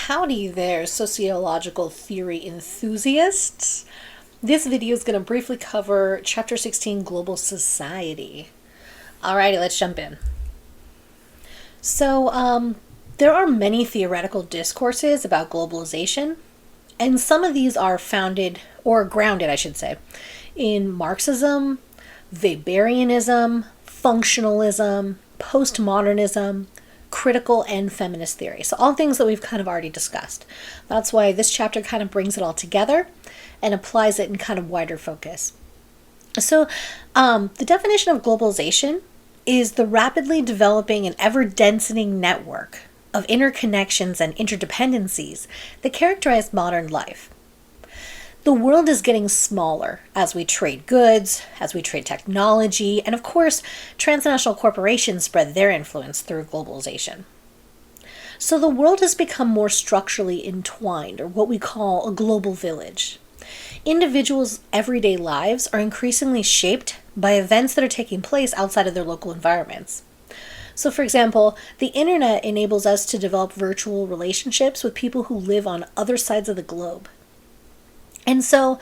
Howdy there, sociological theory enthusiasts. This video is going to briefly cover Chapter 16, Global Society. Alrighty, let's jump in. So, there are many theoretical discourses about globalization, and some of these are founded, or grounded, I should say, in Marxism, Weberianism, functionalism, postmodernism, critical and feminist theory. So all things that we've kind of already discussed. That's why this chapter kind of brings it all together and applies it in kind of wider focus. So the definition of globalization is the rapidly developing and ever-densening network of interconnections and interdependencies that characterize modern life. The world is getting smaller as we trade goods, as we trade technology, and of course, transnational corporations spread their influence through globalization. So the world has become more structurally entwined, or what we call a global village. Individuals' everyday lives are increasingly shaped by events that are taking place outside of their local environments. So for example, the internet enables us to develop virtual relationships with people who live on other sides of the globe. And so,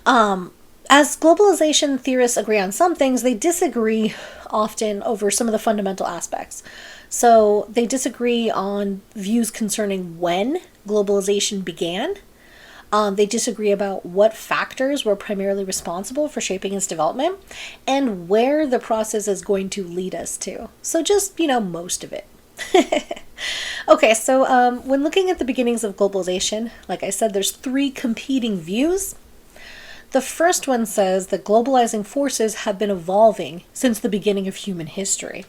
as globalization theorists agree on some things, they disagree often over some of the fundamental aspects. So they disagree on views concerning when globalization began. They disagree about what factors were primarily responsible for shaping its development and where the process is going to lead us to. So just, most of it. Okay, so when looking at the beginnings of globalization, like I said, there's three competing views. The first one says that globalizing forces have been evolving since the beginning of human history.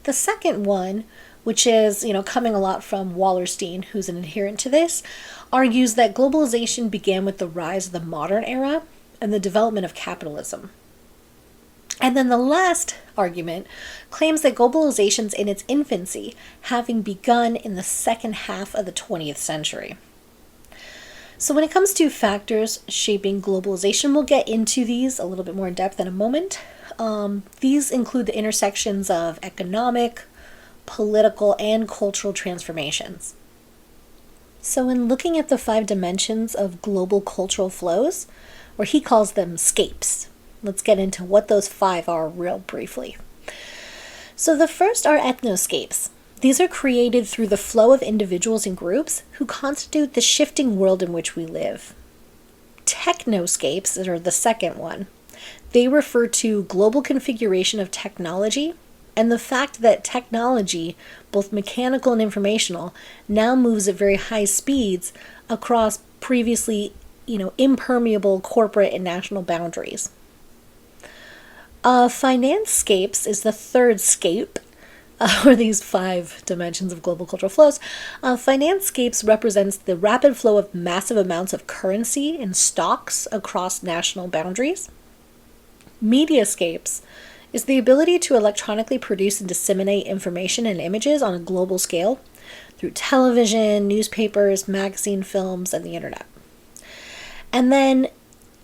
The second one, which is, coming a lot from Wallerstein, who's an adherent to this, argues that globalization began with the rise of the modern era and the development of capitalism. And then the last argument claims that globalization's in its infancy, having begun in the second half of the 20th century. So when it comes to factors shaping globalization, we'll get into these a little bit more in depth in a moment. These include the intersections of economic, political, and cultural transformations. So in looking at the 5 dimensions of global cultural flows, or he calls them scapes, let's get into what those 5 are real briefly. So the first are ethnoscapes. These are created through the flow of individuals and groups who constitute the shifting world in which we live. Technoscapes are the second one. They refer to global configuration of technology and the fact that technology, both mechanical and informational, now moves at very high speeds across previously, impermeable corporate and national boundaries. Financescapes is the third scape, or these 5 dimensions of global cultural flows. Financescapes represents the rapid flow of massive amounts of currency and stocks across national boundaries. Mediascapes is the ability to electronically produce and disseminate information and images on a global scale through television, newspapers, magazine, films, and the internet. And then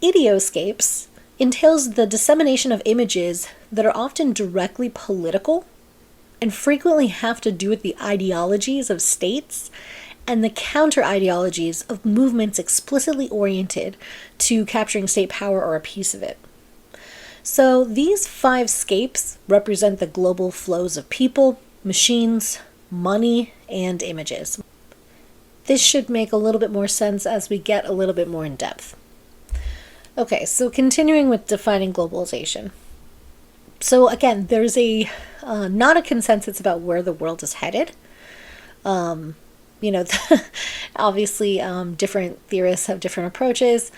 ideoscapes entails the dissemination of images that are often directly political and frequently have to do with the ideologies of states and the counter-ideologies of movements explicitly oriented to capturing state power or a piece of it. So these 5 scapes represent the global flows of people, machines, money, and images. This should make a little bit more sense as we get a little bit more in depth. Okay, so continuing with defining globalization. So again, there's not a consensus about where the world is headed. Obviously, different theorists have different approaches.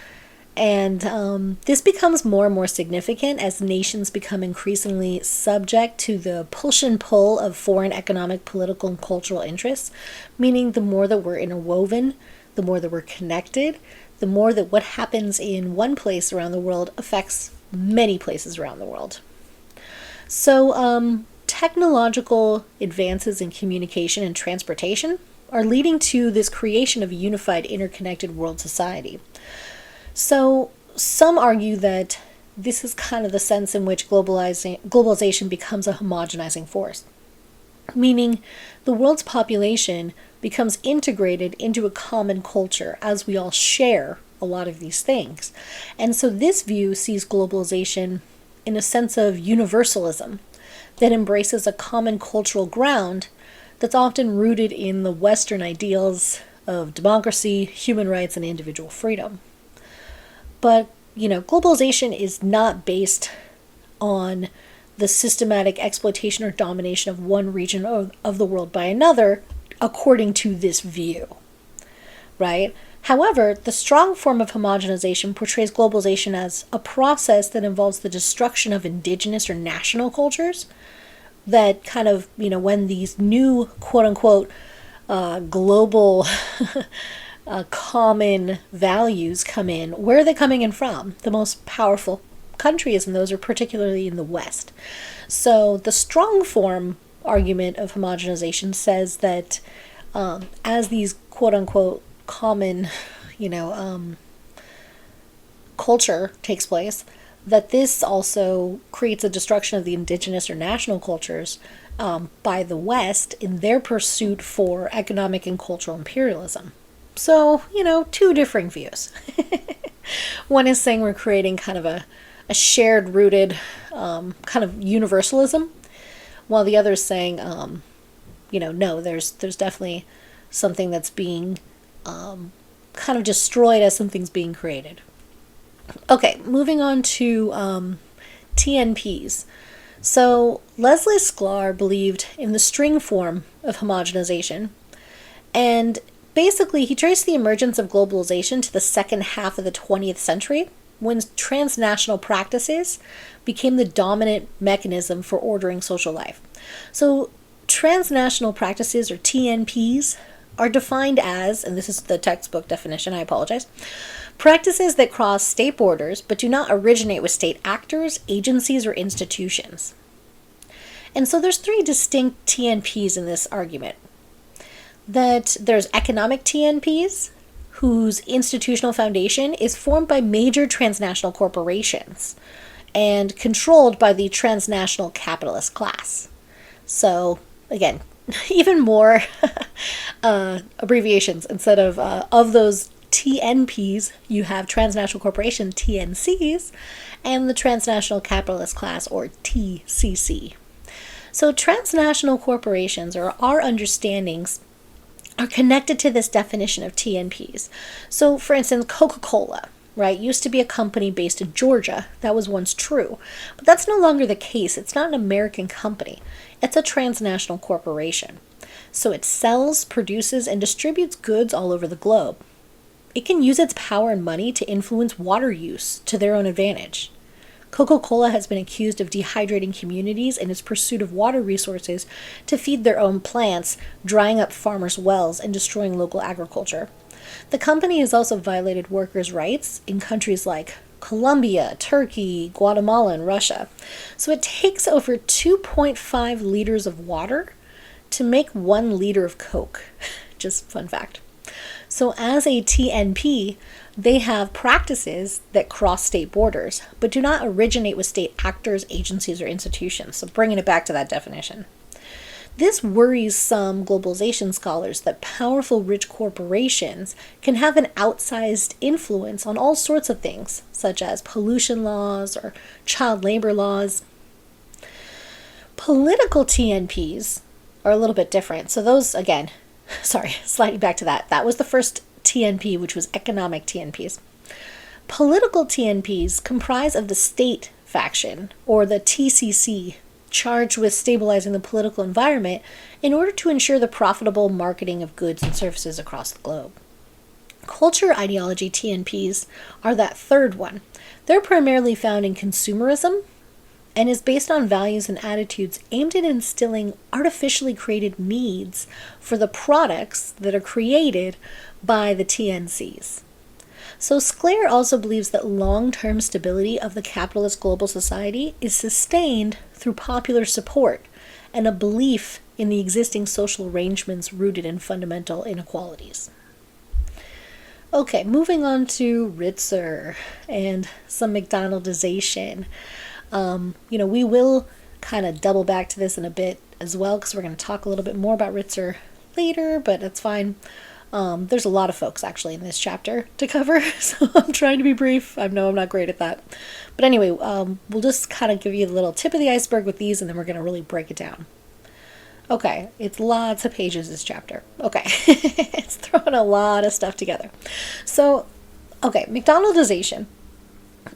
And this becomes more and more significant as nations become increasingly subject to the push and pull of foreign economic, political, and cultural interests, meaning the more that we're interwoven, the more that we're connected, the more that what happens in one place around the world affects many places around the world. So technological advances in communication and transportation are leading to this creation of a unified, interconnected world society. So some argue that this is kind of the sense in which globalization becomes a homogenizing force. meaning the world's population becomes integrated into a common culture as we all share a lot of these things. And so this view sees globalization in a sense of universalism that embraces a common cultural ground that's often rooted in the Western ideals of democracy, human rights, and individual freedom. But, globalization is not based on the systematic exploitation or domination of one region of the world by another, according to this view, right? However, the strong form of homogenization portrays globalization as a process that involves the destruction of indigenous or national cultures that kind of, when these new quote-unquote global common values come in, where are they coming in from? The most powerful countries, and those are particularly in the West. So the strong form argument of homogenization says that as these quote-unquote common, culture takes place, that this also creates a destruction of the indigenous or national cultures by the West in their pursuit for economic and cultural imperialism. So, two different views. One is saying we're creating kind of a shared rooted kind of universalism, while the other is saying, no, there's definitely something that's being kind of destroyed as something's being created. Okay, moving on to TNPs. So Leslie Sklar believed in the string form of homogenization, and basically he traced the emergence of globalization to the second half of the 20th century, when transnational practices became the dominant mechanism for ordering social life. So transnational practices, or TNPs, are defined as, and this is the textbook definition, I apologize, practices that cross state borders but do not originate with state actors, agencies, or institutions. And so there's three distinct TNPs in this argument. That there's economic TNPs, whose institutional foundation is formed by major transnational corporations and controlled by the transnational capitalist class. So, again, even more abbreviations. Instead of those TNPs, you have transnational corporation, TNCs, and the transnational capitalist class, or TCC. So transnational corporations, or our understandings, are connected to this definition of TNPs. So, for instance, Coca-Cola, right, used to be a company based in Georgia. That was once true. But that's no longer the case. It's not an American company. It's a transnational corporation. So it sells, produces, and distributes goods all over the globe. It can use its power and money to influence water use to their own advantage. Coca-Cola has been accused of dehydrating communities in its pursuit of water resources to feed their own plants, drying up farmers' wells, and destroying local agriculture. The company has also violated workers' rights in countries like Colombia, Turkey, Guatemala, and Russia. So it takes over 2.5 liters of water to make 1 liter of Coke. Just fun fact. So as a TNP, they have practices that cross state borders, but do not originate with state actors, agencies, or institutions. So bringing it back to that definition. This worries some globalization scholars that powerful rich corporations can have an outsized influence on all sorts of things, such as pollution laws or child labor laws. Political TNPs are a little bit different. So those, again, sliding back to that. That was the first TNP, which was economic TNPs. Political TNPs comprise of the state faction, or the TCC, charged with stabilizing the political environment in order to ensure the profitable marketing of goods and services across the globe. Culture ideology TNPs are that third one. They're primarily found in consumerism and is based on values and attitudes aimed at instilling artificially created needs for the products that are created by the TNCs. So Sklar also believes that long-term stability of the capitalist global society is sustained through popular support and a belief in the existing social arrangements rooted in fundamental inequalities. Okay, moving on to Ritzer and some McDonaldization. We will kind of double back to this in a bit as well, because we're going to talk a little bit more about Ritzer later, but that's fine. There's a lot of folks actually in this chapter to cover, so I'm trying to be brief. I know I'm not great at that. But anyway, we'll just kind of give you a little tip of the iceberg with these, and then we're going to really break it down. Okay, it's lots of pages, this chapter. Okay, it's throwing a lot of stuff together. So, okay, McDonaldization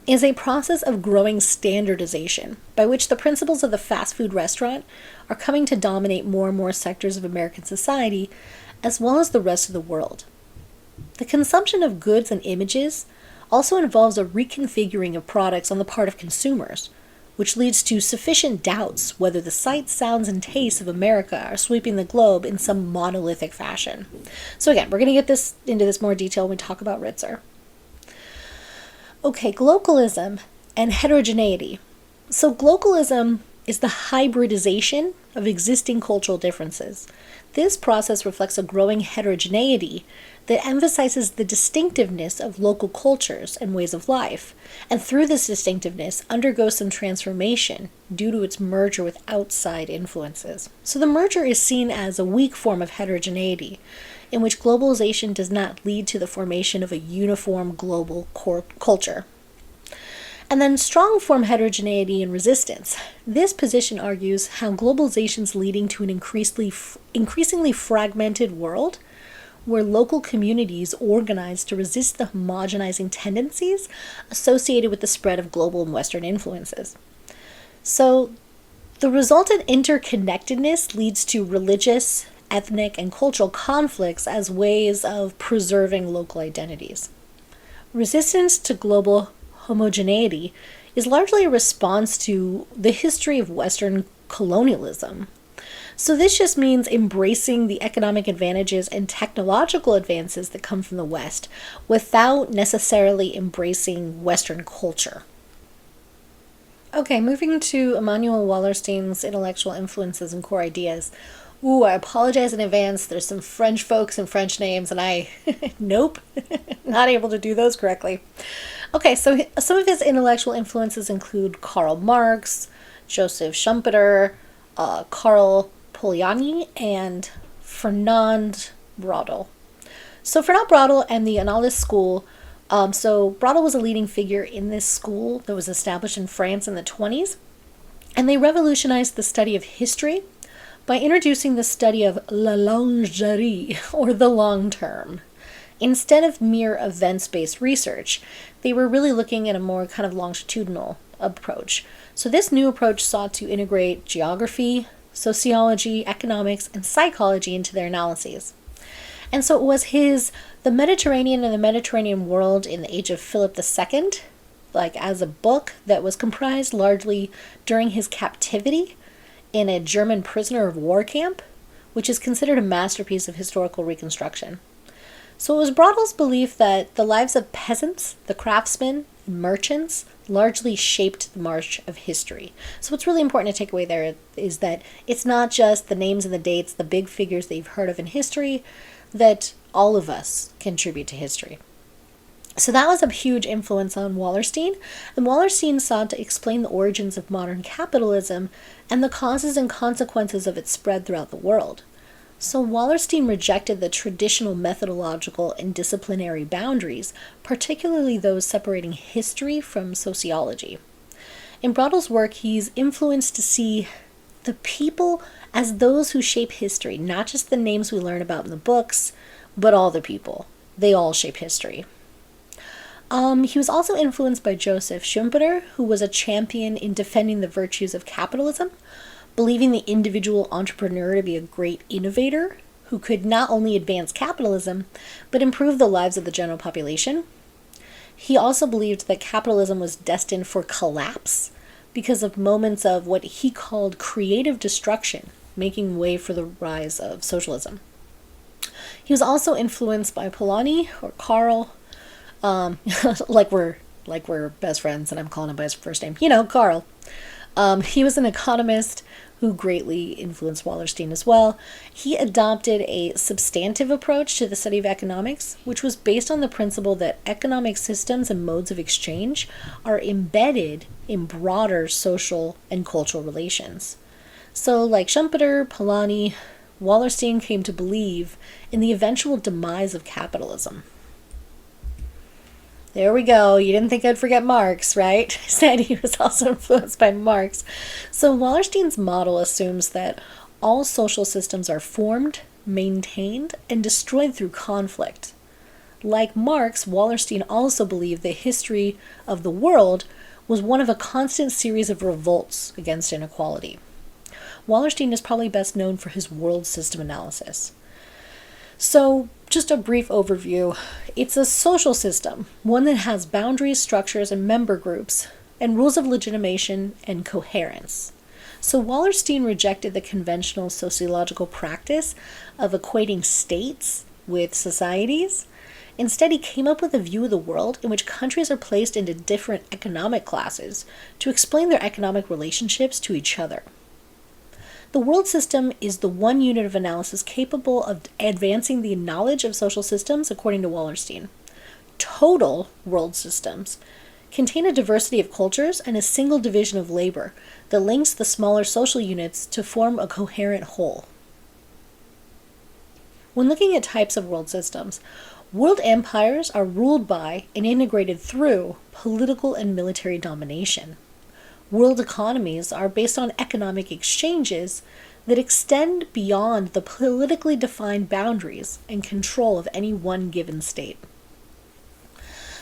is a process of growing standardization by which the principles of the fast food restaurant are coming to dominate more and more sectors of American society, as well as the rest of the world. The consumption of goods and images also involves a reconfiguring of products on the part of consumers, which leads to sufficient doubts whether the sights, sounds, and tastes of America are sweeping the globe in some monolithic fashion. So again, we're going to get into this more detail when we talk about Ritzer. Okay, globalism and heterogeneity. So globalism is the hybridization of existing cultural differences. This process reflects a growing heterogeneity that emphasizes the distinctiveness of local cultures and ways of life, and through this distinctiveness undergoes some transformation due to its merger with outside influences. So the merger is seen as a weak form of heterogeneity, in which globalization does not lead to the formation of a uniform global culture. And then strong form heterogeneity and resistance. This position argues how globalization is leading to an increasingly fragmented world where local communities organize to resist the homogenizing tendencies associated with the spread of global and Western influences. So the resultant interconnectedness leads to religious, ethnic, and cultural conflicts as ways of preserving local identities. Resistance to global homogeneity is largely a response to the history of Western colonialism. So this just means embracing the economic advantages and technological advances that come from the West without necessarily embracing Western culture. Okay, moving to Immanuel Wallerstein's intellectual influences and core ideas. Ooh, I apologize in advance. There's some French folks and French names, and I, nope, not able to do those correctly. Okay, so some of his intellectual influences include Karl Marx, Joseph Schumpeter, Karl Polanyi, and Fernand Braudel. So Fernand Braudel and the Annales School, so Braudel was a leading figure in this school that was established in France in the 1920s, and they revolutionized the study of history by introducing the study of la longerie, or the long term. Instead of mere events-based research, they were really looking at a more kind of longitudinal approach. So this new approach sought to integrate geography, sociology, economics, and psychology into their analyses. And so it was The Mediterranean and the Mediterranean World in the Age of Philip II, like as a book that was comprised largely during his captivity in a German prisoner of war camp, which is considered a masterpiece of historical reconstruction. So it was Braudel's belief that the lives of peasants, the craftsmen, and merchants largely shaped the march of history. So what's really important to take away there is that it's not just the names and the dates, the big figures that you've heard of in history, that all of us contribute to history. So that was a huge influence on Wallerstein, and Wallerstein sought to explain the origins of modern capitalism and the causes and consequences of its spread throughout the world. So Wallerstein rejected the traditional methodological and disciplinary boundaries, particularly those separating history from sociology. In Braudel's work, he's influenced to see the people as those who shape history, not just the names we learn about in the books, but all the people. They all shape history. He was also influenced by Joseph Schumpeter, who was a champion in defending the virtues of capitalism, believing the individual entrepreneur to be a great innovator who could not only advance capitalism, but improve the lives of the general population. He also believed that capitalism was destined for collapse because of moments of what he called creative destruction, making way for the rise of socialism. He was also influenced by Polanyi, or Karl, like we're best friends and I'm calling him by his first name. Karl. He was an economist who greatly influenced Wallerstein as well. He adopted a substantive approach to the study of economics, which was based on the principle that economic systems and modes of exchange are embedded in broader social and cultural relations. So, like Schumpeter, Polanyi, Wallerstein came to believe in the eventual demise of capitalism. There we go. You didn't think I'd forget Marx, right? I said he was also influenced by Marx. So Wallerstein's model assumes that all social systems are formed, maintained, and destroyed through conflict. Like Marx, Wallerstein also believed the history of the world was one of a constant series of revolts against inequality. Wallerstein is probably best known for his world system analysis. So, just a brief overview. It's a social system, one that has boundaries, structures, and member groups, and rules of legitimation and coherence. So Wallerstein rejected the conventional sociological practice of equating states with societies. Instead, he came up with a view of the world in which countries are placed into different economic classes to explain their economic relationships to each other. The world system is the one unit of analysis capable of advancing the knowledge of social systems, according to Wallerstein. Total world systems contain a diversity of cultures and a single division of labor that links the smaller social units to form a coherent whole. When looking at types of world systems, world empires are ruled by and integrated through political and military domination. World economies are based on economic exchanges that extend beyond the politically defined boundaries and control of any one given state.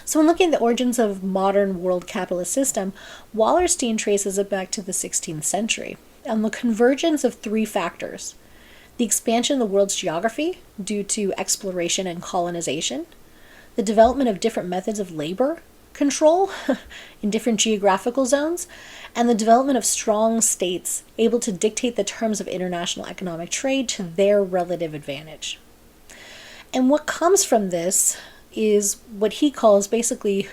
So when looking at the origins of modern world capitalist system, Wallerstein traces it back to the 16th century on the convergence of three factors: the expansion of the world's geography due to exploration and colonization, the development of different methods of labor control in different geographical zones, and the development of strong states able to dictate the terms of international economic trade to their relative advantage. And what comes from this is what he calls basically,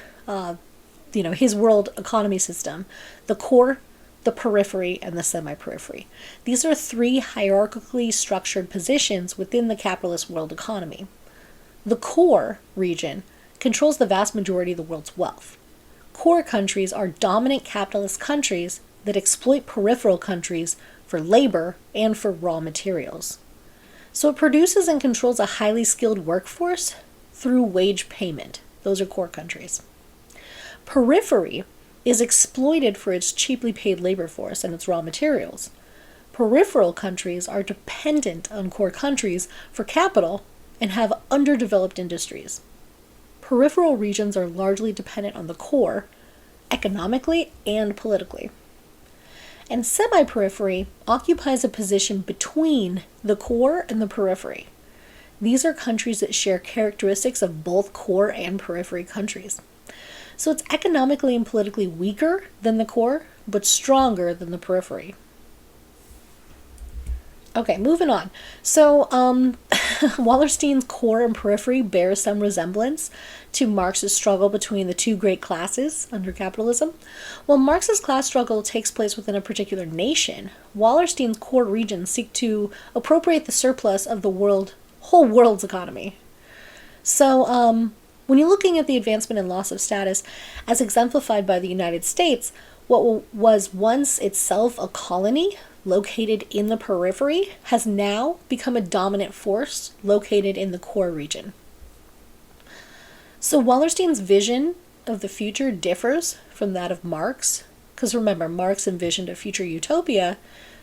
his world economy system: the core, the periphery, and the semi-periphery. These are three hierarchically structured positions within the capitalist world economy. The core region controls the vast majority of the world's wealth. Core countries are dominant capitalist countries that exploit peripheral countries for labor and for raw materials. So it produces and controls a highly skilled workforce through wage payment. Those are core countries. Periphery is exploited for its cheaply paid labor force and its raw materials. Peripheral countries are dependent on core countries for capital and have underdeveloped industries. Peripheral regions are largely dependent on the core, economically and politically. And semi-periphery occupies a position between the core and the periphery. These are countries that share characteristics of both core and periphery countries. So it's economically and politically weaker than the core, but stronger than the periphery. Okay, moving on. So, Wallerstein's core and periphery bear some resemblance to Marx's struggle between the two great classes under capitalism. While Marx's class struggle takes place within a particular nation, Wallerstein's core regions seek to appropriate the surplus of the whole world's economy. So, when you're looking at the advancement and loss of status, as exemplified by the United States, what was once itself a colony located in the periphery has now become a dominant force located in the core region. So Wallerstein's vision of the future differs from that of Marx, because remember, Marx envisioned a future utopia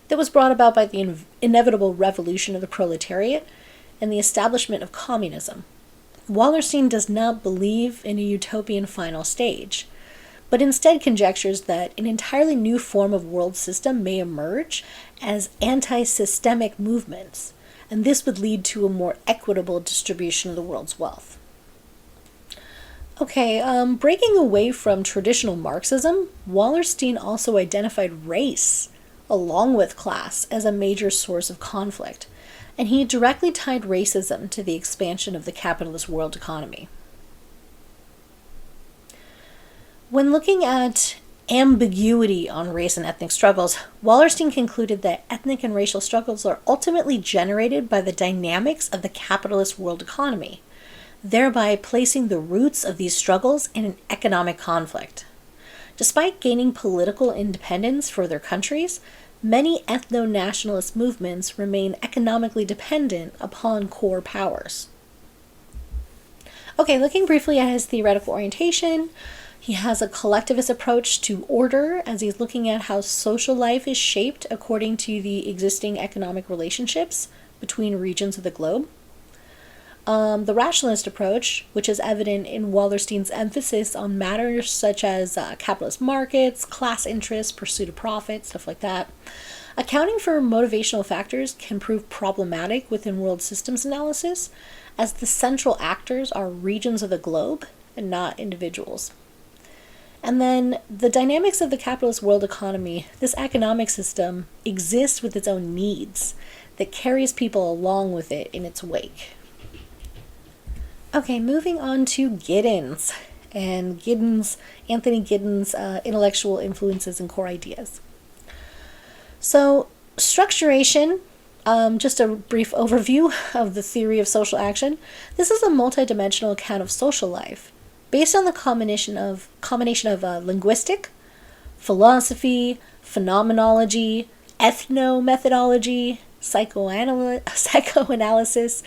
that was brought about by the inevitable revolution of the proletariat and the establishment of communism. Wallerstein does not believe in a utopian final stage, but instead conjectures that an entirely new form of world system may emerge as anti-systemic movements, and this would lead to a more equitable distribution of the world's wealth. Okay, breaking away from traditional Marxism, Wallerstein also identified race, along with class, as a major source of conflict, and he directly tied racism to the expansion of the capitalist world economy. When looking at ambiguity on race and ethnic struggles, Wallerstein concluded that ethnic and racial struggles are ultimately generated by the dynamics of the capitalist world economy, thereby placing the roots of these struggles in an economic conflict. Despite gaining political independence for their countries, many ethno-nationalist movements remain economically dependent upon core powers. Okay, looking briefly at his theoretical orientation, he has a collectivist approach to order as he's looking at how social life is shaped according to the existing economic relationships between regions of the globe. The rationalist approach, which is evident in Wallerstein's emphasis on matters such as capitalist markets, class interests, pursuit of profit, stuff like that. Accounting for motivational factors can prove problematic within world systems analysis, as the central actors are regions of the globe and not individuals. And then the dynamics of the capitalist world economy, this economic system exists with its own needs that carries people along with it in its wake. Okay, moving on to Giddens and Anthony Giddens' intellectual influences and core ideas. So, structuration, just a brief overview of the theory of social action. This is a multidimensional account of social life based on the combination of linguistic, philosophy, phenomenology, ethnomethodology, psychoanalysis,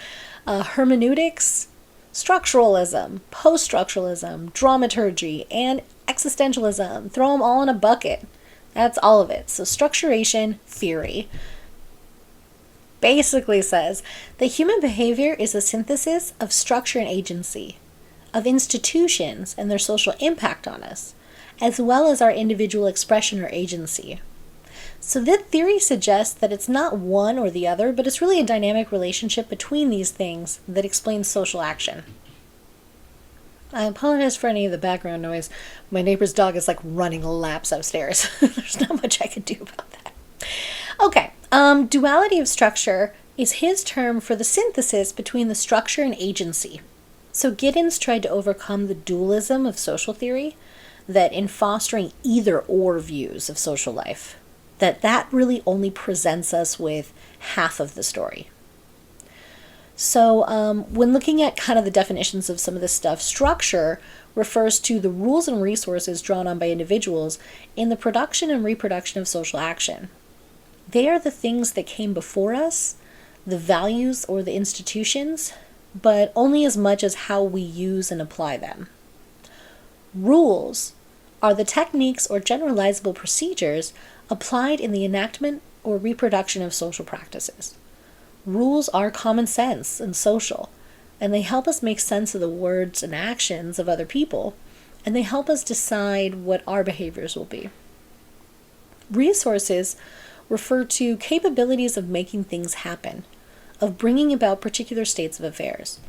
hermeneutics, structuralism, post-structuralism, dramaturgy, and existentialism. Throw them all in a bucket. That's all of it. So structuration theory basically says that human behavior is a synthesis of structure and agency, of institutions and their social impact on us, as well as our individual expression or agency. So this theory suggests that it's not one or the other, but it's really a dynamic relationship between these things that explains social action. I apologize for any of the background noise. My neighbor's dog is like running laps upstairs. There's not much I can do about that. Okay, duality of structure is his term for the synthesis between the structure and agency. So Giddens tried to overcome the dualism of social theory, that in fostering either or views of social life, that really only presents us with half of the story. So when looking at kind of the definitions of some of this stuff, structure refers to the rules and resources drawn on by individuals in the production and reproduction of social action. They are the things that came before us, the values or the institutions, but only as much as how we use and apply them. Rules are the techniques or generalizable procedures applied in the enactment or reproduction of social practices. Rules are common sense and social, and they help us make sense of the words and actions of other people, and they help us decide what our behaviors will be. Resources refer to capabilities of making things happen, of bringing about particular states of affairs.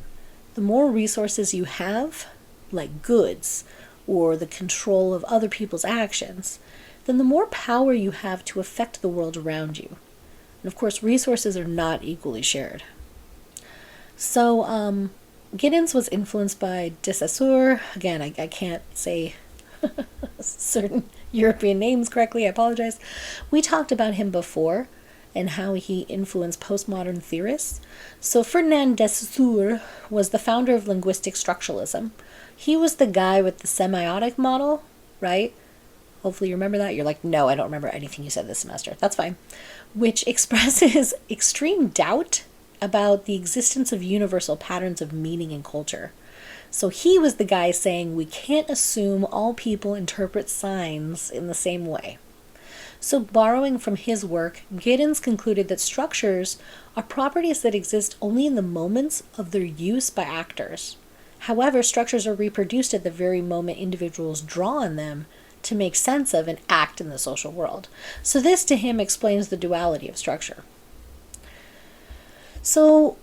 The more resources you have, like goods, or the control of other people's actions, then the more power you have to affect the world around you. And of course, resources are not equally shared. So, Giddens was influenced by de Saussure. Again, I can't say certain European names correctly, I apologize. We talked about him before and how he influenced postmodern theorists. So Ferdinand de Saussure was the founder of linguistic structuralism. He was the guy with the semiotic model, right? Hopefully you remember that. You're like, no, I don't remember anything you said this semester. That's fine. Which expresses extreme doubt about the existence of universal patterns of meaning and culture. So he was the guy saying we can't assume all people interpret signs in the same way. So borrowing from his work, Giddens concluded that structures are properties that exist only in the moments of their use by actors. However, structures are reproduced at the very moment individuals draw on them to make sense of and act in the social world. So this to him explains the duality of structure. So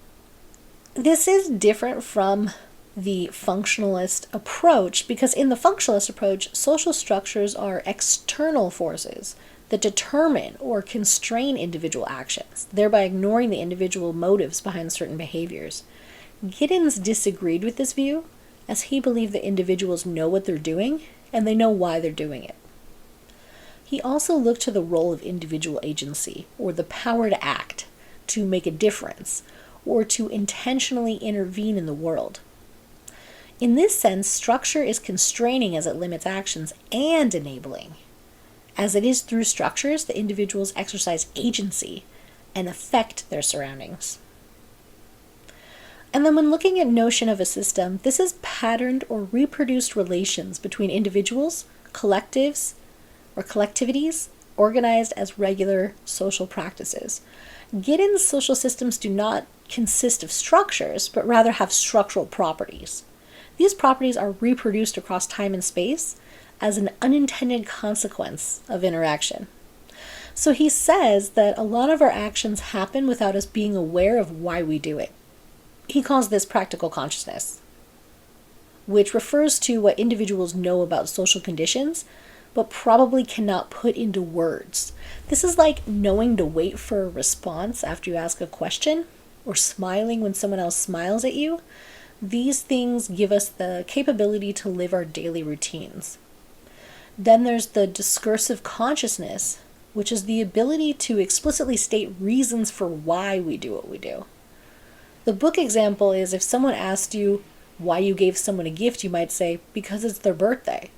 this is different from the functionalist approach, because in the functionalist approach, social structures are external forces that determine or constrain individual actions, thereby ignoring the individual motives behind certain behaviors. Giddens disagreed with this view, as he believed that individuals know what they're doing and they know why they're doing it. He also looked to the role of individual agency, or the power to act, to make a difference, or to intentionally intervene in the world. In this sense, structure is constraining as it limits actions and enabling. as it is through structures that individuals exercise agency and affect their surroundings. And then when looking at notion of a system, this is patterned or reproduced relations between individuals, collectives, or collectivities organized as regular social practices. Giddens' social systems do not consist of structures, but rather have structural properties. These properties are reproduced across time and space as an unintended consequence of interaction. So he says that a lot of our actions happen without us being aware of why we do it. He calls this practical consciousness, which refers to what individuals know about social conditions, but probably cannot put into words. This is like knowing to wait for a response after you ask a question, or smiling when someone else smiles at you. These things give us the capability to live our daily routines. Then there's the discursive consciousness, which is the ability to explicitly state reasons for why we do what we do. The book example is if someone asked you why you gave someone a gift, you might say, because it's their birthday.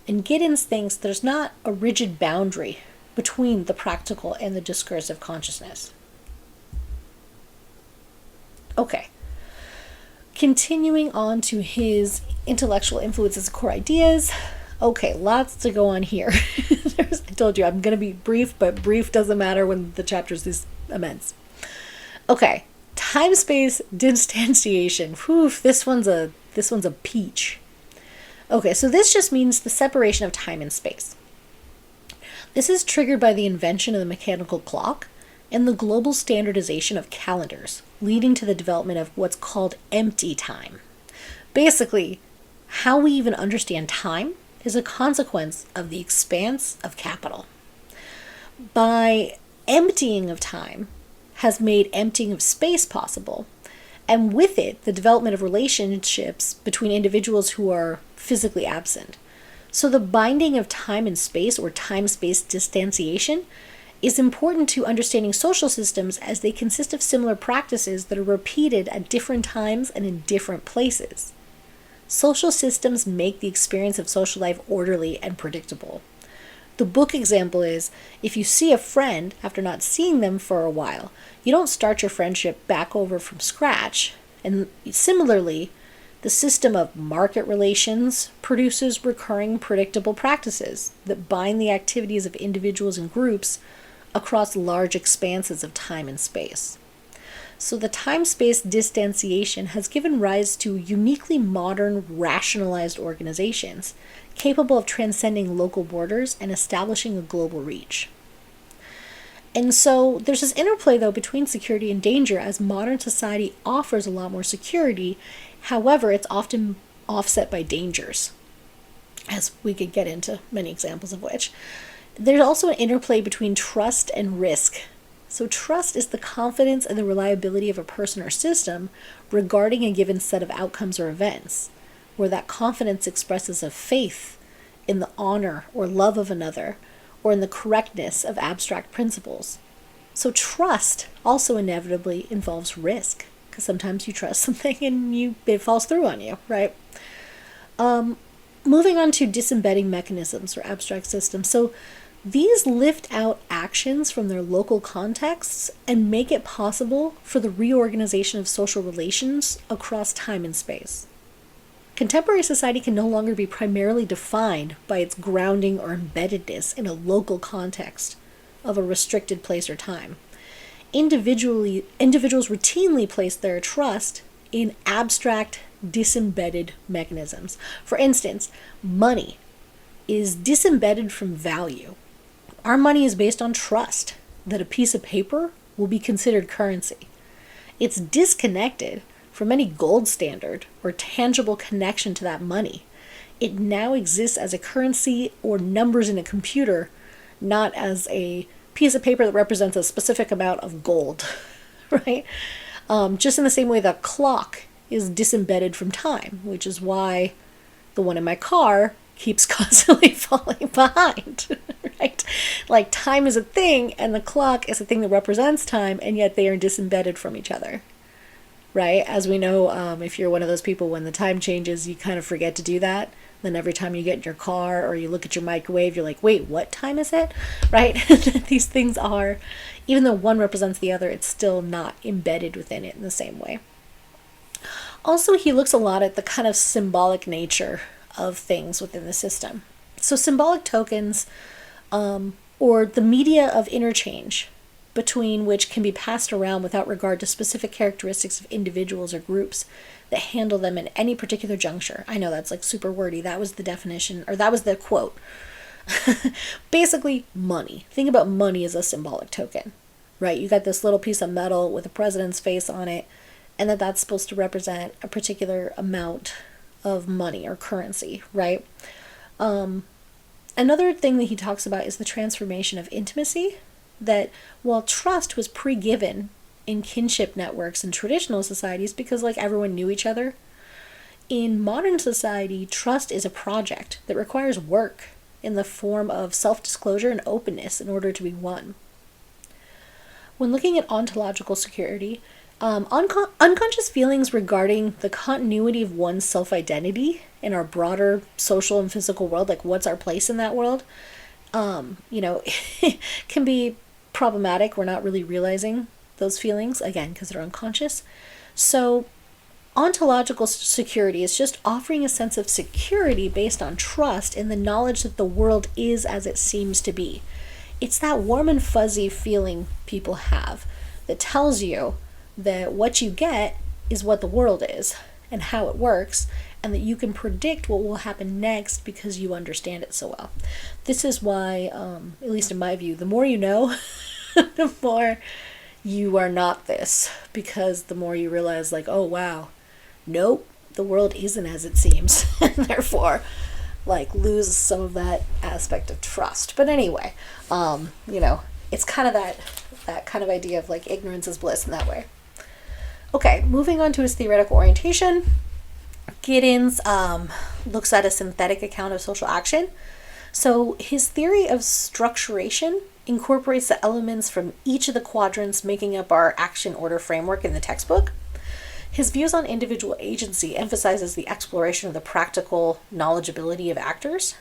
And Giddens thinks there's not a rigid boundary between the practical and the discursive consciousness. Okay. Continuing on to his intellectual influences and core ideas. Okay, lots to go on here. I told you I'm going to be brief, but brief doesn't matter when the chapter's this immense. Okay. Time-space distantiation. Whew, this one's a peach. Okay, so this just means the separation of time and space. This is triggered by the invention of the mechanical clock and the global standardization of calendars, leading to the development of what's called empty time. Basically, how we even understand time is a consequence of the expanse of capital. By emptying of time, has made emptying of space possible, and with it, the development of relationships between individuals who are physically absent. So the binding of time and space, or time-space distanciation, is important to understanding social systems as they consist of similar practices that are repeated at different times and in different places. Social systems make the experience of social life orderly and predictable. The book example is, if you see a friend after not seeing them for a while, you don't start your friendship back over from scratch. And similarly, the system of market relations produces recurring predictable practices that bind the activities of individuals and groups across large expanses of time and space. So the time-space distanciation has given rise to uniquely modern, rationalized organizations capable of transcending local borders and establishing a global reach. And so there's this interplay, though, between security and danger, as modern society offers a lot more security. However, it's often offset by dangers, as we could get into many examples of which. There's also an interplay between trust and risk. So trust is the confidence and the reliability of a person or system regarding a given set of outcomes or events, where that confidence expresses a faith in the honor or love of another, or in the correctness of abstract principles. So trust also inevitably involves risk, because sometimes you trust something and it falls through on you, right? Moving on to disembedding mechanisms or abstract systems. So these lift out actions from their local contexts and make it possible for the reorganization of social relations across time and space. Contemporary society can no longer be primarily defined by its grounding or embeddedness in a local context of a restricted place or time. Individuals routinely place their trust in abstract, disembedded mechanisms. For instance, money is disembedded from value. Our money is based on trust that a piece of paper will be considered currency. It's disconnected from any gold standard or tangible connection to that money. It now exists as a currency or numbers in a computer, not as a piece of paper that represents a specific amount of gold, right? Just in the same way that clock is disembedded from time, which is why the one in my car keeps constantly falling behind, right? Like time is a thing and the clock is a thing that represents time, and yet they are disembedded from each other. Right? As we know, if you're one of those people, when the time changes, you kind of forget to do that. Then every time you get in your car or you look at your microwave, you're like, wait, what time is it? Right? These things are, even though one represents the other, it's still not embedded within it in the same way. Also, he looks a lot at the kind of symbolic nature of things within the system. So symbolic tokens, or the media of interchange between which can be passed around without regard to specific characteristics of individuals or groups that handle them in any particular juncture. I know that's like super wordy. That was the definition, or that was the quote. Basically, money. Think about money as a symbolic token, right? You got this little piece of metal with a president's face on it, and that's supposed to represent a particular amount of money or currency, right? Another thing that he talks about is the transformation of intimacy, that while trust was pre-given in kinship networks and traditional societies because like everyone knew each other, in modern society, trust is a project that requires work in the form of self-disclosure and openness in order to be won. When looking at ontological security, unconscious feelings regarding the continuity of one's self-identity in our broader social and physical world, like what's our place in that world, can be problematic. We're not really realizing those feelings, again, because they're unconscious. So ontological security is just offering a sense of security based on trust in the knowledge that the world is as it seems to be. It's that warm and fuzzy feeling people have that tells you that what you get is what the world is and how it works, and that you can predict what will happen next because you understand it so well. This is why, at least in my view, the more you know, the more you are not this, because the more you realize, like, oh wow, nope, the world isn't as it seems, and therefore, like, lose some of that aspect of trust. But anyway, it's kind of that kind of idea of like ignorance is bliss in that way. Okay, moving on to his theoretical orientation. Giddens looks at a synthetic account of social action. So his theory of structuration incorporates the elements from each of the quadrants making up our action order framework in the textbook. His views on individual agency emphasizes the exploration of the practical knowledgeability of actors.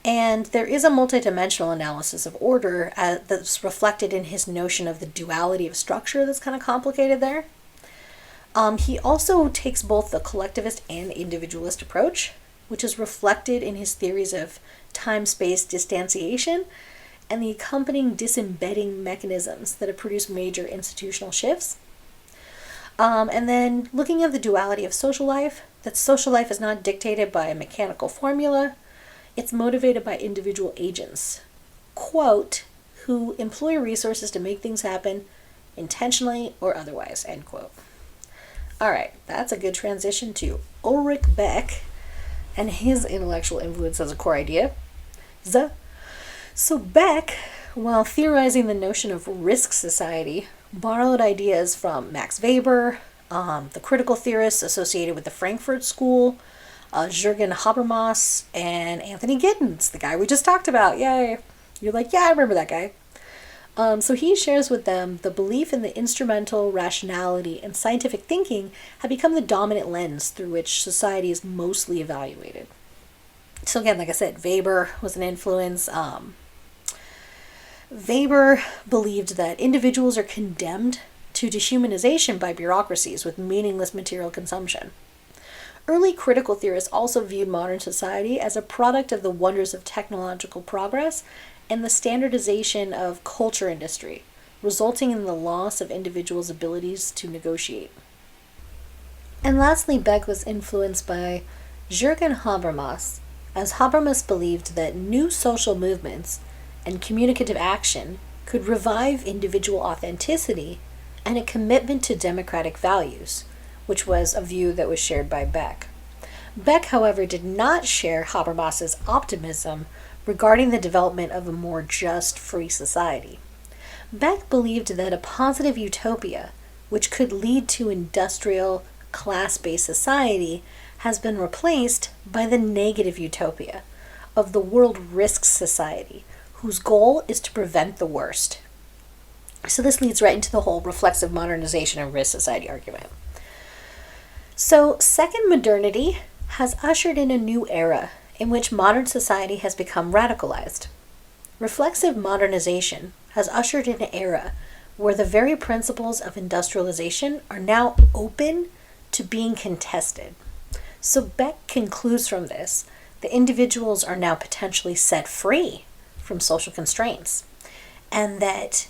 And there is a multidimensional analysis of order that's reflected in his notion of the duality of structure that's kind of complicated there. He also takes both the collectivist and individualist approach, which is reflected in his theories of time-space distanciation and the accompanying disembedding mechanisms that have produced major institutional shifts. And then looking at the duality of social life, that social life is not dictated by a mechanical formula. It's motivated by individual agents, quote, who employ resources to make things happen intentionally or otherwise, end quote. All right, that's a good transition to Ulrich Beck and his intellectual influence as a core idea. So Beck, while theorizing the notion of risk society, borrowed ideas from Max Weber, the critical theorists associated with the Frankfurt School, Jürgen Habermas, and Anthony Giddens, the guy we just talked about. Yay! You're like, yeah, I remember that guy. So he shares with them the belief in the instrumental rationality and scientific thinking have become the dominant lens through which society is mostly evaluated. So again, like I said, Weber was an influence. Weber believed that individuals are condemned to dehumanization by bureaucracies with meaningless material consumption. Early critical theorists also viewed modern society as a product of the wonders of technological progress and the standardization of culture industry, resulting in the loss of individuals' abilities to negotiate. And lastly, Beck was influenced by Jürgen Habermas, as Habermas believed that new social movements and communicative action could revive individual authenticity and a commitment to democratic values, which was a view that was shared by Beck. Beck, however, did not share Habermas's optimism regarding the development of a more just, free society. Beck believed that a positive utopia, which could lead to industrial, class-based society, has been replaced by the negative utopia of the world risks society, whose goal is to prevent the worst. So this leads right into the whole reflexive modernization and risk society argument. So second modernity has ushered in a new era in which modern society has become radicalized. Reflexive modernization has ushered in an era where the very principles of industrialization are now open to being contested. So Beck concludes from this that individuals are now potentially set free from social constraints, and that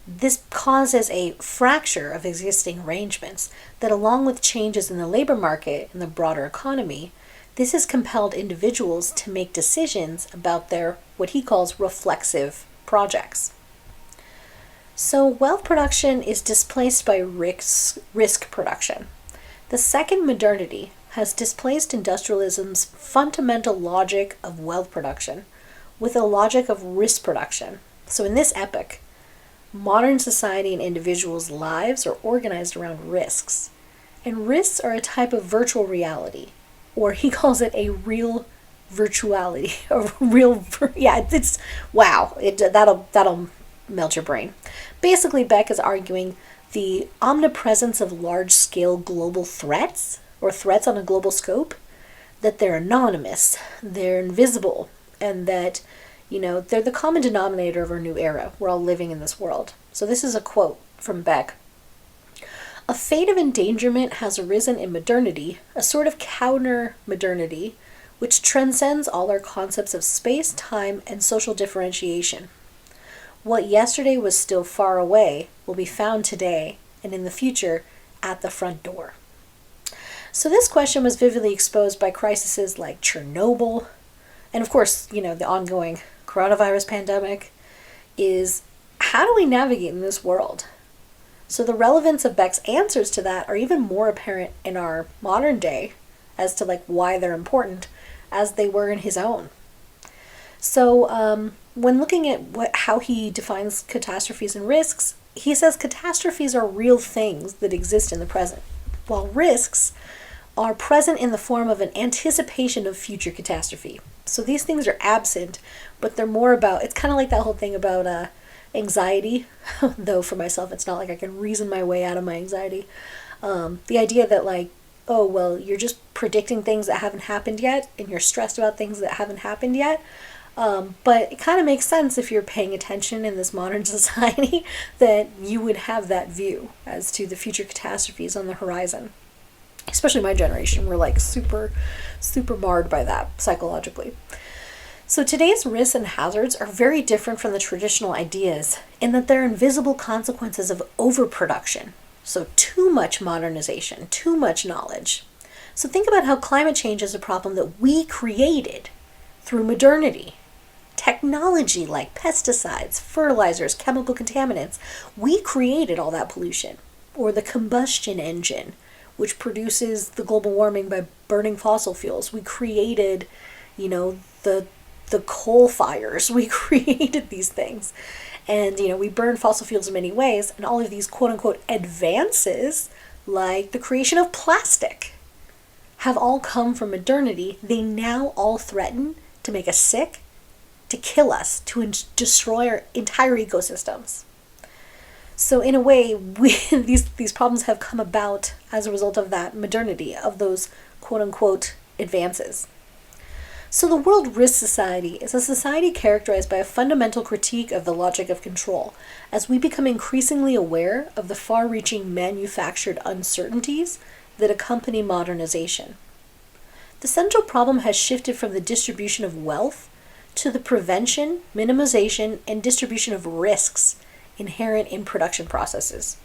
this causes a fracture of existing arrangements that, along with changes in the labor market and the broader economy, this has compelled individuals to make decisions about their, what he calls, reflexive projects. So wealth production is displaced by risk production. The second modernity has displaced industrialism's fundamental logic of wealth production with a logic of risk production. So in this epoch, modern society and individuals' lives are organized around risks. And risks are a type of virtual reality, or he calls it a real virtuality. It's wow. That'll melt your brain. Basically, Beck is arguing the omnipresence of large-scale global threats, or threats on a global scope, that they're anonymous, they're invisible, and that, they're the common denominator of our new era. We're all living in this world. So this is a quote from Beck. A fate of endangerment has arisen in modernity, a sort of counter-modernity, which transcends all our concepts of space, time, and social differentiation. What yesterday was still far away will be found today, and in the future, at the front door. So this question was vividly exposed by crises like Chernobyl, and of course, the ongoing coronavirus pandemic, is how do we navigate in this world? So the relevance of Beck's answers to that are even more apparent in our modern day as to why they're important as they were in his own. So when looking at how he defines catastrophes and risks, he says catastrophes are real things that exist in the present, while risks are present in the form of an anticipation of future catastrophe. So these things are absent, but they're more about, it's kind of like that whole thing about anxiety, though for myself it's not like I can reason my way out of my anxiety. The idea that you're just predicting things that haven't happened yet, and you're stressed about things that haven't happened yet. But it kind of makes sense if you're paying attention in this modern society that you would have that view as to the future catastrophes on the horizon. Especially my generation, we're super, super marred by that psychologically. So today's risks and hazards are very different from the traditional ideas in that they're invisible consequences of overproduction. So too much modernization, too much knowledge. So think about how climate change is a problem that we created through modernity. Technology like pesticides, fertilizers, chemical contaminants, we created all that pollution. Or the combustion engine, which produces the global warming by burning fossil fuels. We created, the coal fires. We created these things. And, we burn fossil fuels in many ways. And all of these quote-unquote advances, like the creation of plastic, have all come from modernity. They now all threaten to make us sick, to kill us, to destroy our entire ecosystems. So in a way, these problems have come about as a result of that modernity, of those quote-unquote advances. So the World Risk Society is a society characterized by a fundamental critique of the logic of control, as we become increasingly aware of the far-reaching manufactured uncertainties that accompany modernization. The central problem has shifted from the distribution of wealth to the prevention, minimization, and distribution of risks inherent in production processes.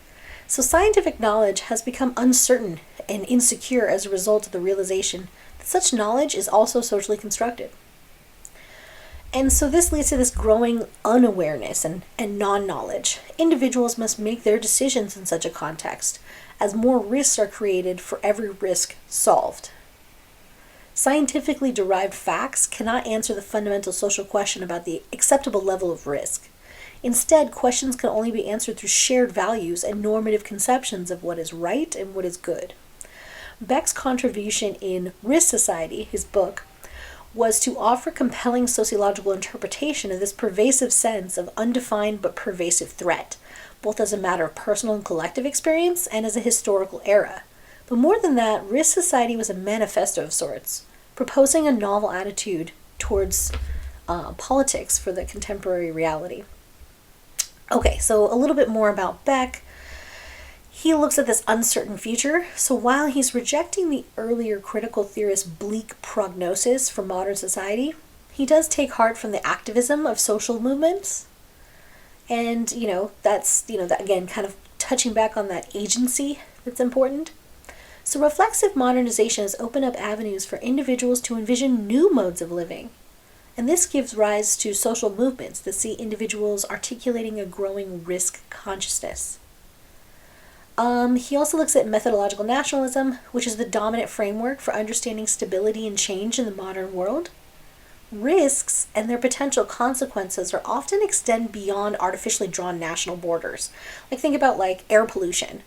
So scientific knowledge has become uncertain and insecure as a result of the realization that such knowledge is also socially constructed. And so this leads to this growing unawareness and non-knowledge. Individuals must make their decisions in such a context, as more risks are created for every risk solved. Scientifically derived facts cannot answer the fundamental social question about the acceptable level of risk. Instead, questions can only be answered through shared values and normative conceptions of what is right and what is good. Beck's contribution in Risk Society, his book, was to offer compelling sociological interpretation of this pervasive sense of undefined but pervasive threat, both as a matter of personal and collective experience and as a historical era. But more than that, Risk Society was a manifesto of sorts, proposing a novel attitude towards politics for the contemporary reality. Okay, so a little bit more about Beck. He looks at this uncertain future, so while he's rejecting the earlier critical theorist's bleak prognosis for modern society, he does take heart from the activism of social movements. And, that's, that again, kind of touching back on that agency that's important. So reflexive modernization has opened up avenues for individuals to envision new modes of living. And this gives rise to social movements that see individuals articulating a growing risk consciousness. He also looks at methodological nationalism, which is the dominant framework for understanding stability and change in the modern world. Risks and their potential consequences are often extend beyond artificially drawn national borders. Like think about air pollution.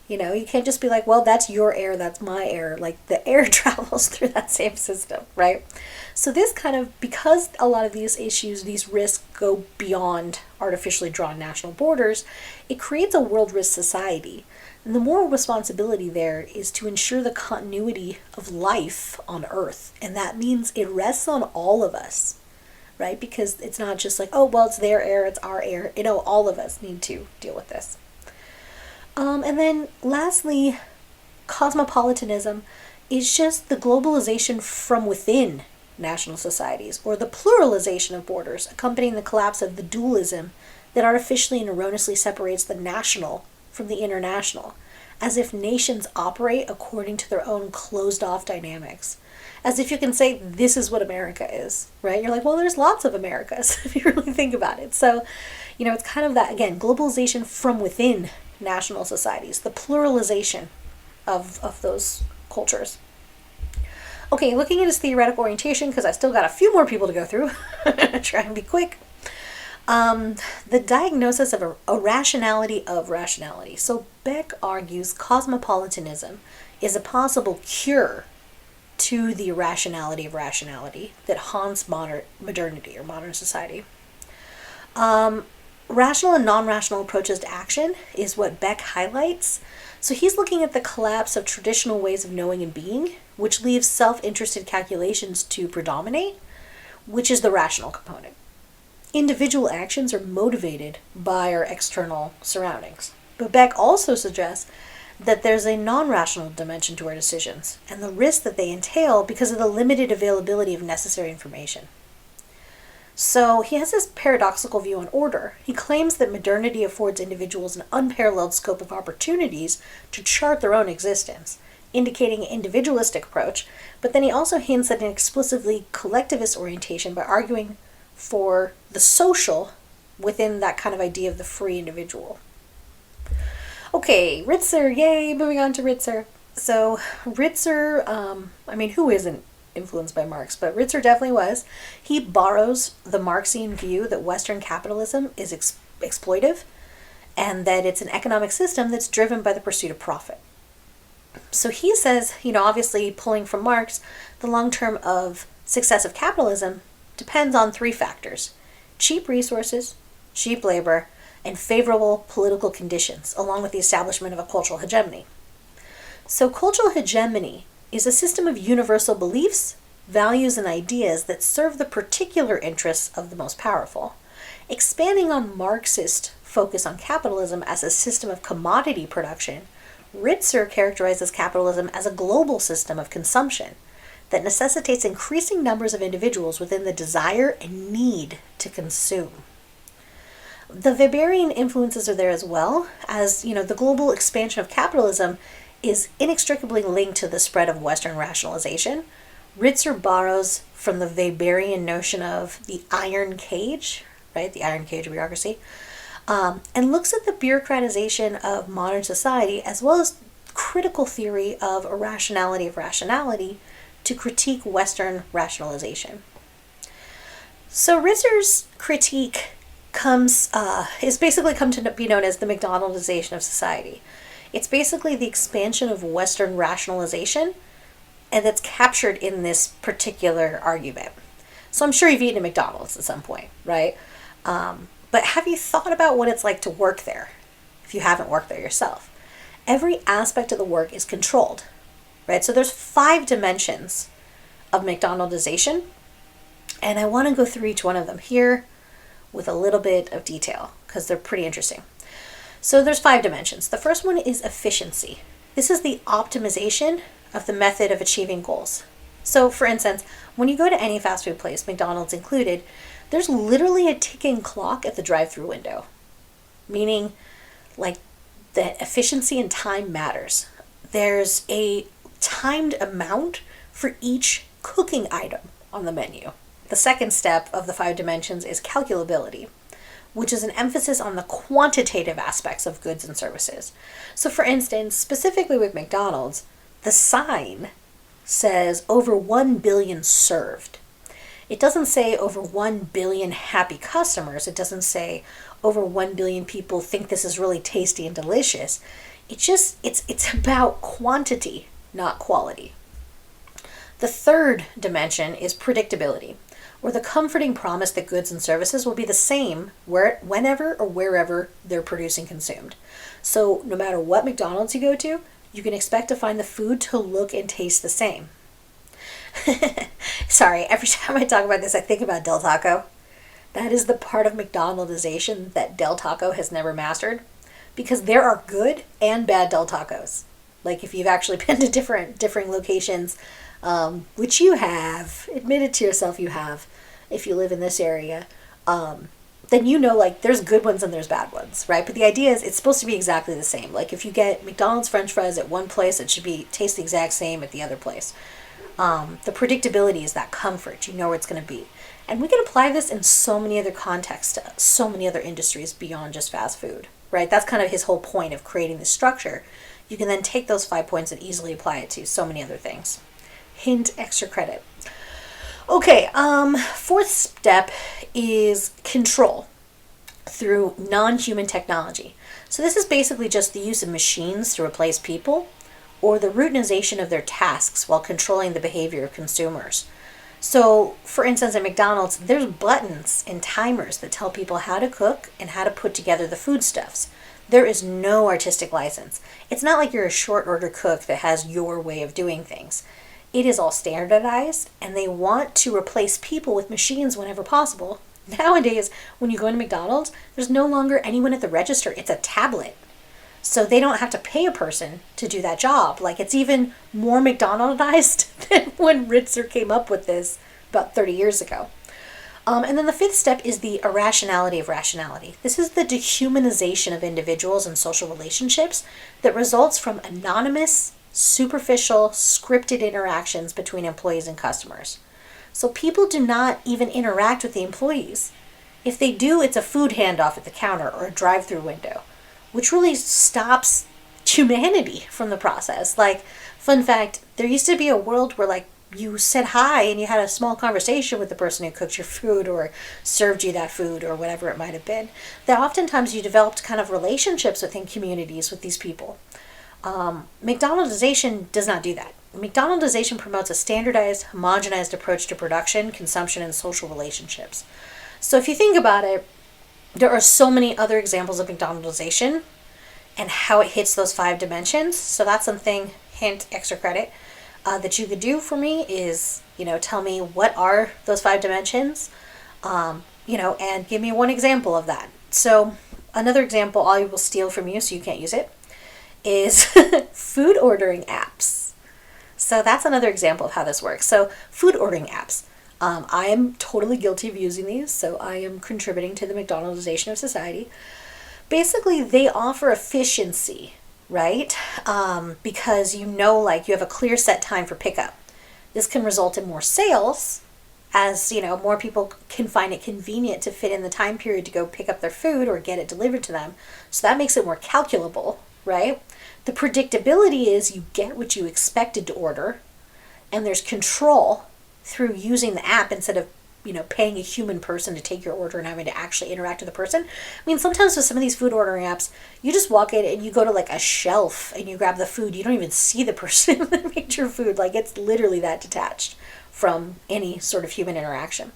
You can't just be like, well, that's your air, that's my air. The air travels through that same system, right? So this because a lot of these issues, these risks go beyond artificially drawn national borders, it creates a world risk society. And the moral responsibility there is to ensure the continuity of life on Earth. And that means it rests on all of us, right? Because it's not just like, oh, well, it's their air, it's our air. All of us need to deal with this. And then lastly, cosmopolitanism is just the globalization from within national societies, or the pluralization of borders, accompanying the collapse of the dualism that artificially and erroneously separates the national from the international, as if nations operate according to their own closed-off dynamics. As if you can say, this is what America is, right? You're like, well, there's lots of Americas, if you really think about it. So, it's kind of that, again, globalization from within national societies, the pluralization of those cultures. Okay, looking at his theoretical orientation, because I still got a few more people to go through, try and be quick. The diagnosis of a rationality of rationality. So Beck argues cosmopolitanism is a possible cure to the irrationality of rationality that haunts modernity or modern society. Rational and non-rational approaches to action is what Beck highlights. So he's looking at the collapse of traditional ways of knowing and being, which leaves self-interested calculations to predominate, which is the rational component. Individual actions are motivated by our external surroundings. But Beck also suggests that there's a non-rational dimension to our decisions and the risks that they entail because of the limited availability of necessary information. So he has this paradoxical view on order. He claims that modernity affords individuals an unparalleled scope of opportunities to chart their own existence, indicating an individualistic approach, but then he also hints at an explicitly collectivist orientation by arguing for the social within that kind of idea of the free individual. Okay, Ritzer, yay, moving on to Ritzer. So Ritzer, who isn't influenced by Marx, but Ritzer definitely was. He borrows the Marxian view that Western capitalism is exploitive and that it's an economic system that's driven by the pursuit of profit. So he says, obviously pulling from Marx, the long term of success of capitalism depends on three factors: cheap resources, cheap labor, and favorable political conditions, along with the establishment of a cultural hegemony. So cultural hegemony is a system of universal beliefs, values, and ideas that serve the particular interests of the most powerful. Expanding on Marxist focus on capitalism as a system of commodity production, Ritzer characterizes capitalism as a global system of consumption that necessitates increasing numbers of individuals within the desire and need to consume. The Weberian influences are there as well, as the global expansion of capitalism is inextricably linked to the spread of Western rationalization. Ritzer borrows from the Weberian notion of the iron cage, right, the iron cage of bureaucracy, and looks at the bureaucratization of modern society as well as critical theory of irrationality of rationality to critique Western rationalization. So Ritzer's critique is basically come to be known as the McDonaldization of society. It's basically the expansion of Western rationalization, and that's captured in this particular argument. So I'm sure you've eaten at McDonald's at some point, right? But have you thought about what it's like to work there, if you haven't worked there yourself? every aspect of the work is controlled, right? So there's 5 dimensions of McDonaldization, and I want to go through each one of them here with a little bit of detail because they're pretty interesting. So there's 5 dimensions. The first one is efficiency. This is the optimization of the method of achieving goals. So for instance, when you go to any fast food place, McDonald's included, there's literally a ticking clock at the drive-through window, meaning like the efficiency and time matters. There's a timed amount for each cooking item on the menu. The second step of the 5 dimensions is calculability, which is an emphasis on the quantitative aspects of goods and services. So for instance, specifically with McDonald's, the sign says over 1 billion served. It doesn't say over 1 billion happy customers. It doesn't say over 1 billion people think this is really tasty and delicious. It's about quantity, not quality. The third dimension is predictability, or the comforting promise that goods and services will be the same whenever or wherever they're produced and consumed. So no matter what McDonald's you go to, you can expect to find the food to look and taste the same. Sorry, every time I talk about this, I think about Del Taco. That is the part of McDonaldization that Del Taco has never mastered, because there are good and bad Del Tacos. Like if you've actually been to different locations, which you have, admitted to yourself you have, if you live in this area, then you know like there's good ones and there's bad ones, right? But the idea is it's supposed to be exactly the same. Like if you get McDonald's French fries at one place, it should taste the exact same at the other place. The predictability is that comfort. You know where it's going to be. And we can apply this in so many other contexts, so many other industries beyond just fast food, right? That's kind of his whole point of creating this structure. You can then take those 5 points and easily apply it to so many other things. Hint, extra credit. Okay, fourth step is control through non-human technology. So this is basically just the use of machines to replace people, or the routinization of their tasks while controlling the behavior of consumers. So, for instance, at McDonald's, there's buttons and timers that tell people how to cook and how to put together the foodstuffs. There is no artistic license. It's not like you're a short order cook that has your way of doing things. It is all standardized, and they want to replace people with machines whenever possible. Nowadays, when you go into McDonald's, there's no longer anyone at the register. It's a tablet. So they don't have to pay a person to do that job. Like it's even more McDonaldized than when Ritzer came up with this about 30 years ago. And then the 5th step is the irrationality of rationality. This is the dehumanization of individuals and social relationships that results from anonymous, superficial, scripted interactions between employees and customers. So people do not even interact with the employees. If they do, it's a food handoff at the counter or a drive-through window, which really stops humanity from the process. Like, fun fact, there used to be a world where like you said hi and you had a small conversation with the person who cooked your food or served you that food or whatever it might have been. That oftentimes you developed kind of relationships within communities with these people. McDonaldization does not do that. McDonaldization promotes a standardized, homogenized approach to production, consumption, and social relationships. So if you think about it, there are so many other examples of McDonaldization and how it hits those 5 dimensions. So that's something, hint, extra credit, that you could do for me is, tell me what are those 5 dimensions, and give me one example of that. So another example I will steal from you so you can't use it is food ordering apps. So that's another example of how this works. So food ordering apps. I am totally guilty of using these, so I am contributing to the McDonaldization of society. Basically, they offer efficiency, right? Because you have a clear set time for pickup. This can result in more sales as, more people can find it convenient to fit in the time period to go pick up their food or get it delivered to them. So that makes it more calculable, right? The predictability is you get what you expected to order, and there's control through using the app instead of, paying a human person to take your order and having to actually interact with the person. I mean, sometimes with some of these food ordering apps, you just walk in and you go to like a shelf and you grab the food. You don't even see the person that made your food. Like it's literally that detached from any sort of human interaction.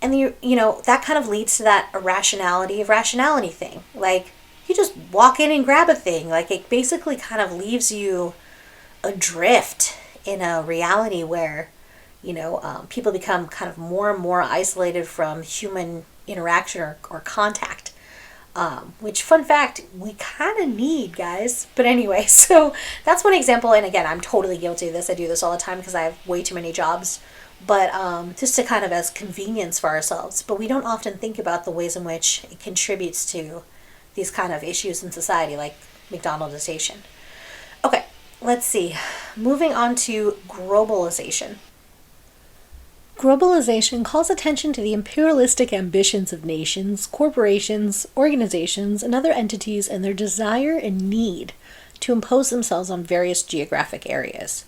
And that kind of leads to that irrationality of rationality thing. Like you just walk in and grab a thing. Like, it basically kind of leaves you adrift in a reality where, people become kind of more and more isolated from human interaction or contact. Which, fun fact, we kind of need, guys. But anyway, so that's one example. And again, I'm totally guilty of this. I do this all the time because I have way too many jobs. But just to kind of as convenience for ourselves. But we don't often think about the ways in which it contributes to these kind of issues in society, like McDonaldization. Okay, let's see. Moving on to globalization. Globalization calls attention to the imperialistic ambitions of nations, corporations, organizations, and other entities and their desire and need to impose themselves on various geographic areas.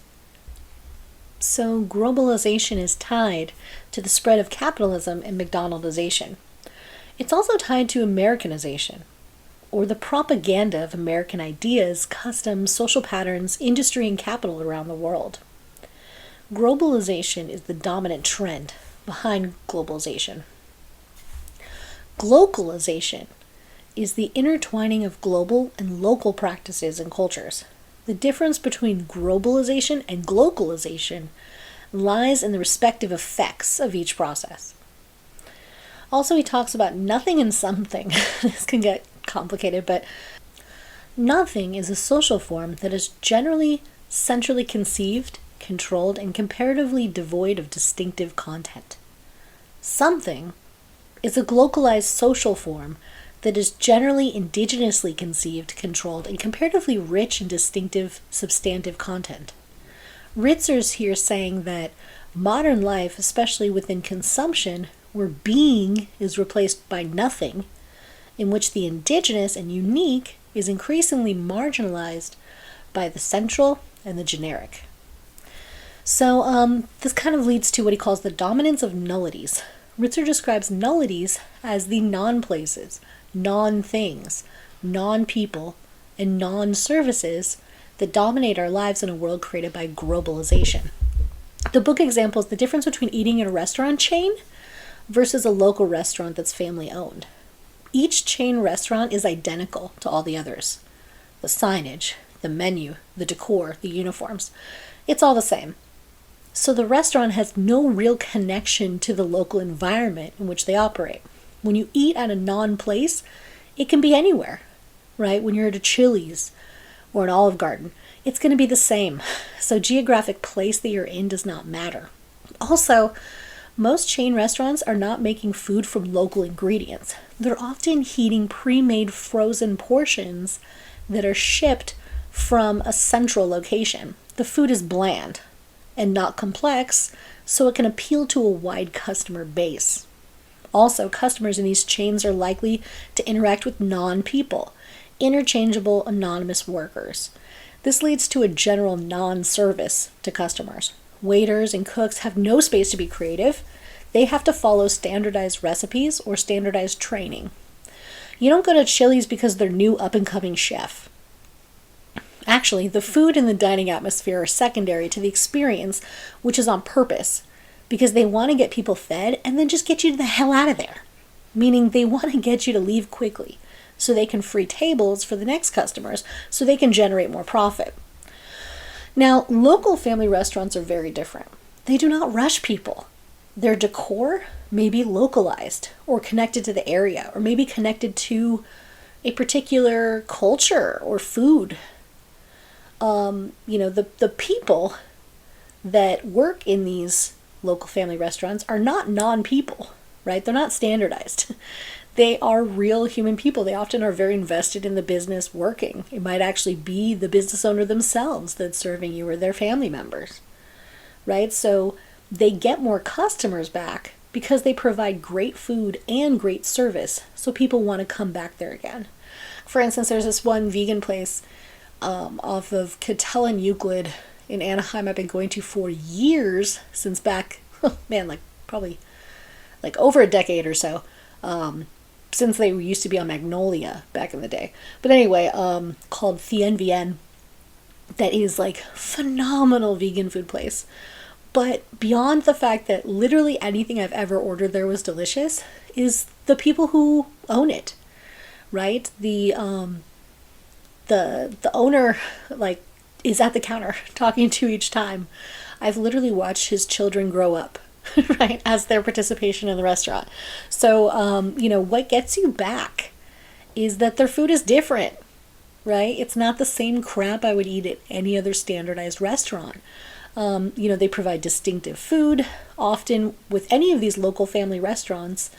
So globalization is tied to the spread of capitalism and McDonaldization. It's also tied to Americanization, or the propaganda of American ideas, customs, social patterns, industry, and capital around the world. Globalization is the dominant trend behind globalization. Glocalization is the intertwining of global and local practices and cultures. The difference between globalization and glocalization lies in the respective effects of each process. Also, he talks about nothing and something. This can get complicated, but nothing is a social form that is generally centrally conceived, controlled, and comparatively devoid of distinctive content. Something is a localized social form that is generally indigenously conceived, controlled, and comparatively rich in distinctive, substantive content. Ritzer's here saying that modern life, especially within consumption, where being is replaced by nothing, in which the indigenous and unique is increasingly marginalized by the central and the generic. So this kind of leads to what he calls the dominance of nullities. Ritzer describes nullities as the non-places, non-things, non-people, and non-services that dominate our lives in a world created by globalization. The book examples the difference between eating in a restaurant chain versus a local restaurant that's family-owned. Each chain restaurant is identical to all the others. The signage, the menu, the decor, the uniforms, it's all the same. So the restaurant has no real connection to the local environment in which they operate. When you eat at a non-place, it can be anywhere, right? When you're at a Chili's or an Olive Garden, it's going to be the same. So geographic place that you're in does not matter. Also, most chain restaurants are not making food from local ingredients. They're often heating pre-made frozen portions that are shipped from a central location. The food is bland and not complex, so it can appeal to a wide customer base. Also, customers in these chains are likely to interact with non-people, interchangeable anonymous workers. This leads to a general non-service to customers. Waiters and cooks have no space to be creative. They have to follow standardized recipes or standardized training. You don't go to Chili's because they're new up-and-coming chef. Actually, the food and the dining atmosphere are secondary to the experience, which is on purpose, because they want to get people fed and then just get you the hell out of there. Meaning they want to get you to leave quickly so they can free tables for the next customers so they can generate more profit. Now, local family restaurants are very different. They do not rush people. Their decor may be localized or connected to the area or maybe connected to a particular culture or food. The people that work in these local family restaurants are not non-people, right? They're not standardized. They are real human people. They often are very invested in the business working. It might actually be the business owner themselves that's serving you or their family members, right? So they get more customers back because they provide great food and great service, so people want to come back there again. For instance, there's this one vegan place off of Cattell and Euclid in Anaheim I've been going to for years, since back, probably over a decade or so, since they used to be on Magnolia back in the day. But anyway, called Thien Vien, that is phenomenal vegan food place. But beyond the fact that literally anything I've ever ordered there was delicious, is the people who own it. right? The owner like is at the counter talking to each time. I've literally watched his children grow up, right, as their participation in the restaurant. So, what gets you back is that their food is different, right? It's not the same crap I would eat at any other standardized restaurant. They provide distinctive food. Often, with any of these local family restaurants,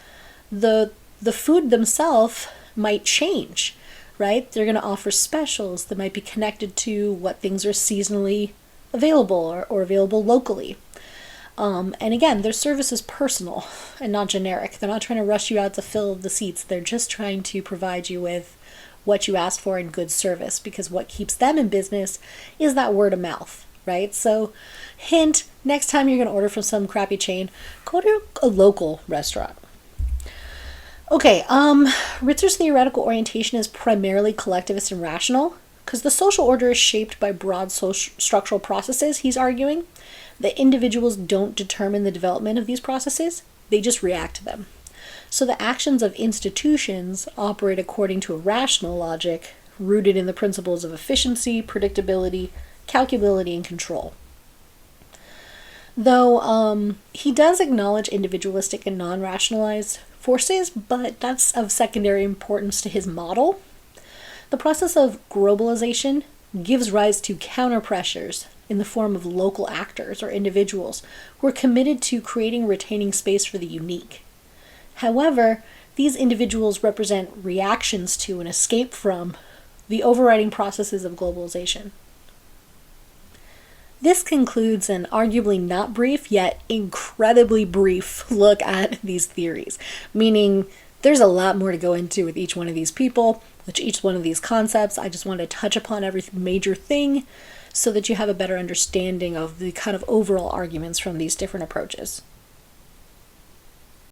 the food themselves might change, right? They're going to offer specials that might be connected to what things are seasonally available or available locally. And again, their service is personal and not generic. They're not trying to rush you out to fill the seats. They're just trying to provide you with what you asked for in good service, because what keeps them in business is that word of mouth, right? So, hint, next time you're going to order from some crappy chain, go to a local restaurant. Okay, Ritzer's theoretical orientation is primarily collectivist and rational, because the social order is shaped by broad structural processes, he's arguing. The individuals don't determine the development of these processes, they just react to them. So the actions of institutions operate according to a rational logic rooted in the principles of efficiency, predictability, calculability, and control. Though he does acknowledge individualistic and non-rationalized forces, but that's of secondary importance to his model. The process of globalization gives rise to counter pressures in the form of local actors or individuals who are committed to creating and retaining space for the unique. However, these individuals represent reactions to and escape from the overriding processes of globalization. This concludes an arguably not brief, yet incredibly brief look at these theories, meaning there's a lot more to go into with each one of these people, with each one of these concepts. I just want to touch upon every major thing so that you have a better understanding of the kind of overall arguments from these different approaches.